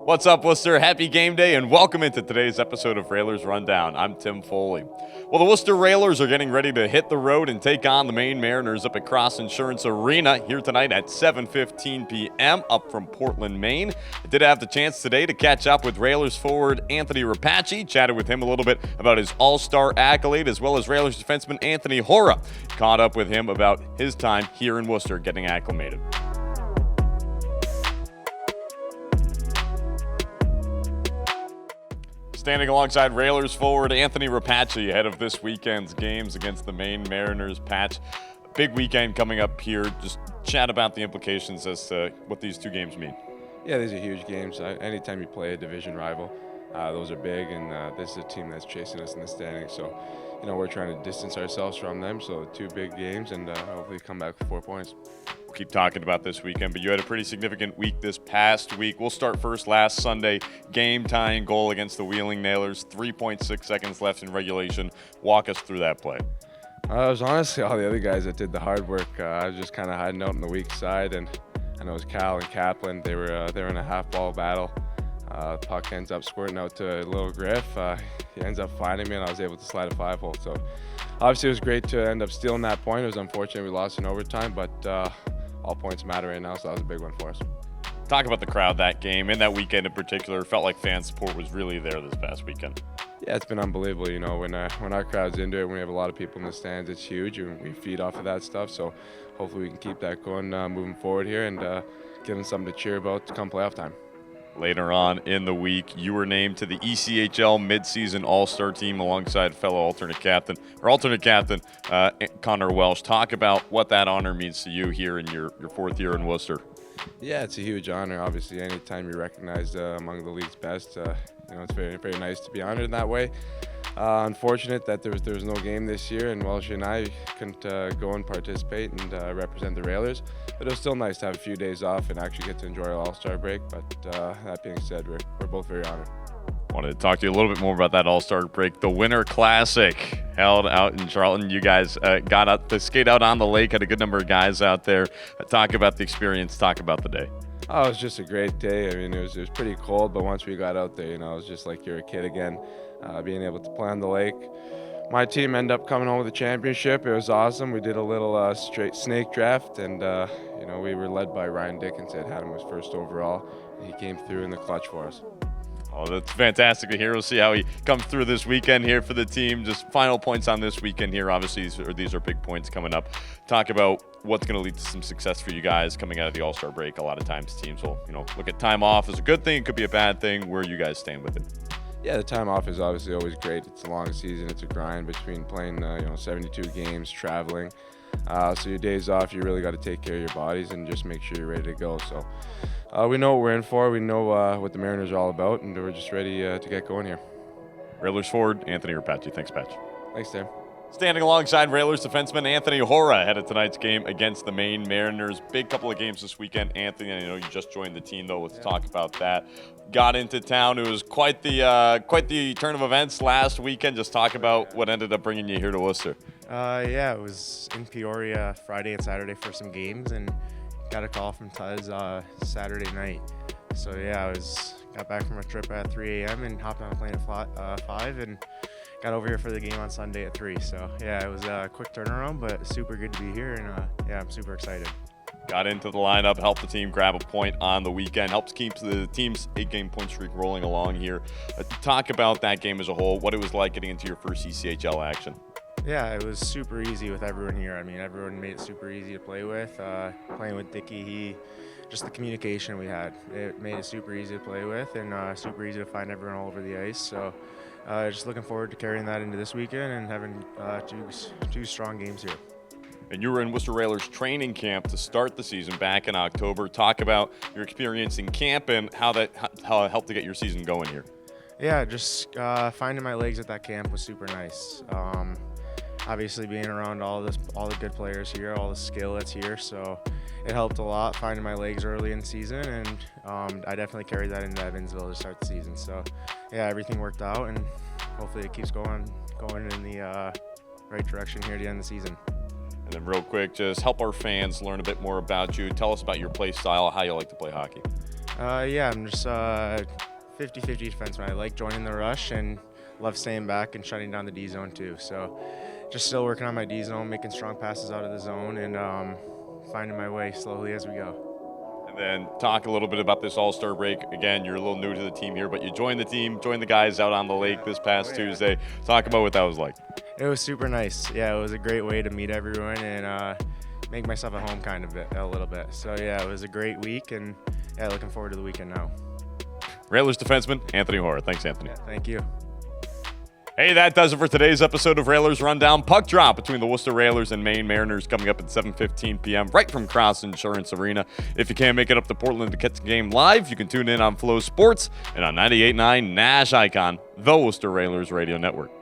What's up, Worcester? Happy game day and welcome into today's episode of Railers Rundown. I'm Tim Foley. Well, the Worcester Railers are getting ready to hit the road and take on the Maine Mariners up at Cross Insurance Arena here tonight at 7:15 p.m. up from Portland, Maine. I did have the chance today to catch up with Railers forward Anthony Rapace, chatted with him a little bit about his all-star accolade, as well as Railers defenseman Anthony Hora. Caught up with him about his time here in Worcester getting acclimated. Standing alongside Railers forward Anthony Rapace ahead of this weekend's games against the Maine Mariners. Patch, big weekend coming up here. Just chat about the implications as to what these two games mean. Yeah, these are huge games. Anytime you play a division rival, those are big, and this is a team that's chasing us in the standings. So, we're trying to distance ourselves from them. So, two big games, and hopefully come back with 4 points. We'll keep talking about this weekend, but you had a pretty significant week this past week. We'll start first last Sunday. Game-tying goal against the Wheeling Nailers. 3.6 seconds left in regulation. Walk us through that play. It was honestly all the other guys that did the hard work. I was just kind of hiding out on the weak side, and I know it was Cal and Kaplan. They were in a half-ball battle. Puck ends up squirting out to a little Griff. He ends up finding me, and I was able to slide a 5-hole. So obviously it was great to end up stealing that point. It was unfortunate we lost in overtime, but all points matter right now, so that was a big one for us. Talk about the crowd that game, and that weekend in particular. Felt like fan support was really there this past weekend. Yeah, it's been unbelievable. When our crowd's into it, when we have a lot of people in the stands, it's huge, and we feed off of that stuff. So hopefully we can keep that going moving forward here and give them something to cheer about come playoff time. Later on in the week, you were named to the ECHL midseason All-Star team alongside fellow alternate captain Connor Welsh. Talk about what that honor means to you here in your fourth year in Worcester. Yeah, it's a huge honor. Obviously, anytime you're recognized among the league's best, it's very, very nice to be honored in that way. Unfortunate that there was no game this year, and Welsh and I couldn't go and participate and represent the Railers. But it was still nice to have a few days off and actually get to enjoy our All-Star break. But that being said, we're both very honored. Wanted to talk to you a little bit more about that All-Star break. The Winter Classic held out in Charlton. You guys got out to skate out on the lake, had a good number of guys out there. Talk about the experience, talk about the day. Oh, it was just a great day. I mean, it was pretty cold, but once we got out there, it was just like you're a kid again, being able to play on the lake. My team ended up coming home with a championship. It was awesome. We did a little straight snake draft, and we were led by Ryan Dickinson. Had him as first overall. He came through in the clutch for us. Oh, that's fantastic to hear. We'll see how he comes through this weekend here for the team. Just final points on this weekend here. Obviously, these are big points coming up. Talk about what's going to lead to some success for you guys coming out of the All-Star break. A lot of times teams will, look at time off as a good thing. It could be a bad thing. Where you guys stand with it? Yeah, the time off is obviously always great. It's a long season. It's a grind between playing, 72 games, traveling. So your days off, you really got to take care of your bodies and just make sure you're ready to go. So we know what we're in for. We know what the Mariners are all about, and we're just ready to get going here. Railers forward, Anthony Rapace. Thanks, Patch. Thanks, Tim. Standing alongside Railers defenseman Anthony Hora ahead of tonight's game against the Maine Mariners. Big couple of games this weekend. Anthony, I know you just joined the team, though. Let's talk about that. Got into town. It was quite the turn of events last weekend. Just talk about what ended up bringing you here to Worcester. It was in Peoria Friday and Saturday for some games, and got a call from Tuz Saturday night. So I got back from a trip at 3 a.m. and hopped on a plane at 5 and got over here for the game on Sunday at 3. So it was a quick turnaround, but super good to be here, and I'm super excited. Got into the lineup, helped the team grab a point on the weekend, helps keep the team's 8-game point streak rolling along here. Talk about that game as a whole, what it was like getting into your first ECHL action. Yeah, it was super easy with everyone here. I mean, everyone made it super easy to play with. Playing with Dickie, just the communication we had, it made it super easy to play with, and super easy to find everyone all over the ice. So just looking forward to carrying that into this weekend and having two strong games here. And you were in Worcester Railers training camp to start the season back in October. Talk about your experience in camp and how it helped to get your season going here. Yeah, just finding my legs at that camp was super nice. Obviously being around all the good players here, all the skill that's here, so it helped a lot finding my legs early in the season, and I definitely carried that into Evansville to start the season. So everything worked out, and hopefully it keeps going in the right direction here at the end of the season. And then real quick, just help our fans learn a bit more about you. Tell us about your play style, how you like to play hockey. Yeah, I'm just 50-50 defenseman. I like joining the rush and love staying back and shutting down the D zone too. So just still working on my D zone, making strong passes out of the zone, and finding my way slowly as we go. And then talk a little bit about this All-Star break. Again, you're a little new to the team here, but you joined the team, joined the guys out on the lake this past Tuesday. Talk about what that was like. It was super nice. Yeah, it was a great way to meet everyone and make myself at home a little bit. So yeah, it was a great week, and yeah, looking forward to the weekend now. Railers defenseman Anthony Hoare. Thanks, Anthony. Yeah, thank you. Hey, that does it for today's episode of Railers Rundown. Puck drop between the Worcester Railers and Maine Mariners coming up at 7:15 p.m. right from Cross Insurance Arena. If you can't make it up to Portland to catch the game live, you can tune in on Flow Sports and on 98.9 Nash Icon, the Worcester Railers Radio Network.